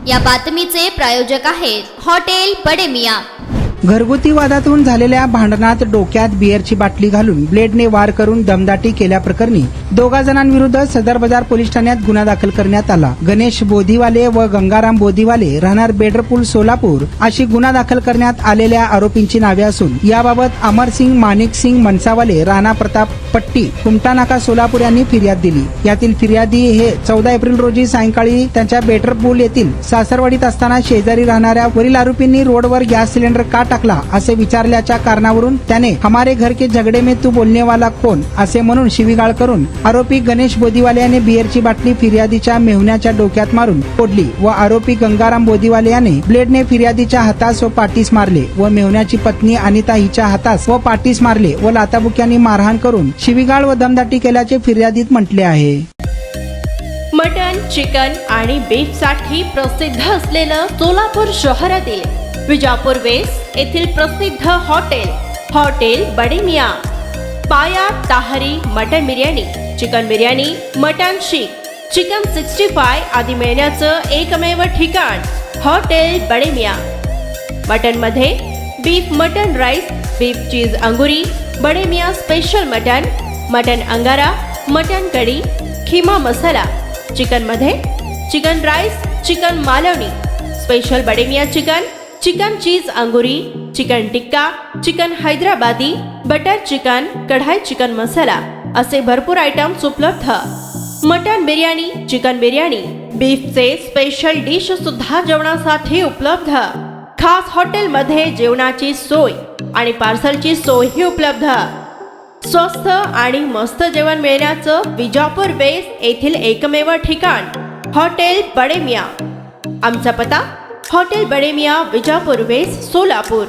या बातमीचे प्रायोजक आहेत हॉटेल बडे मियां। घरगुती वादातून झालेल्या भांडणात डोक्यात बिअरची बाटली घालून ब्लेडने वार करून दमदाटी केल्याप्रकरणी दोघा जणांविरुद्ध सदर बाजार पोलीस ठाण्यात गुन्हा दाखल करण्यात आला। गणेश बोधीवाले व गंगाराम बोधीवाले राहणार बेडरपूल सोलापूर अशी गुन्हा दाखल करण्यात आलेल्या आरोपींची नावे असून याबाबत अमरसिंग माणिकसिंग मनसावाले राणा प्रताप पट्टी कुमटानाका सोलापूर यांनी फिर्याद दिली। यातील फिर्यादी हे 14 एप्रिल रोजी सायंकाळी त्यांच्या बेडरपूल येथील सासरवाडीत असताना शेजारी राहणाऱ्या वरील आरोपींनी रोडवर गॅस सिलेंडर का टाकला असे विचारल्याच्या कारणावरून त्याने हमारे घर के झगडे में तू बोलने वाला कोण असे म्हणून शिवीगाळ करून आरोपी गणेश बोधीवाले याने बिअरची बाटली फिर्यादीच्या मेहुण्याच्या डोक्यात मारून फोडली व आरोपी गंगाराम बोधीवाले याने ब्लेडने फिर्यादीच्या हातास व पाठीस मारले व मेहुण्याची पत्नी अनिता हिच्या हातास व पाठीस मारले व लाथाबुक्यांनी मारहाण करून शिवीगाळ व दमदाटी केल्याचे फिर्यादीत म्हटले आहे। मटन, चिकन आणि बीफ साठी प्रसिद्ध असलेलं सोलापूर शहरातील विजापूर वेस्ट येथील प्रसिद्ध hotel Bade Miyan. Paya tahri mutton biryani, chicken biryani, mutton seekh, chicken 65 आदी मिळण्याचं एकमेव ठिकाण हॉटेल बडे मियां। मटन मध्ये beef mutton rice, beef cheese angoori, Bade Miyan special mutton, mutton angara, mutton kadhi, keema masala. Chicken मध्ये chicken rice, chicken Malvani, special Bade Miyan chicken, chicken cheese angoori, chicken tikka, chicken Hyderabadi, butter chicken, kadai chicken masala असे भरपूर आयटम्स उपलब्ध। मटन बिर्याणी, चिकन बिर्याणी, बीफचे स्पेशल डिश सुद्धा जेवणासाठी उपलब्ध। खास हॉटेलमध्ये जेवणाची सोय आणि पार्सलची सोयही उपलब्ध। स्वस्त आणि मस्त जेवण मिळण्याचं विजापूर वेस्ट येथील एकमेव ठिकाण हॉटेल बडे मियां। आमचा पत्ता हॉटेल बडे मियां, विजापूर वेस्ट, सोलापूर।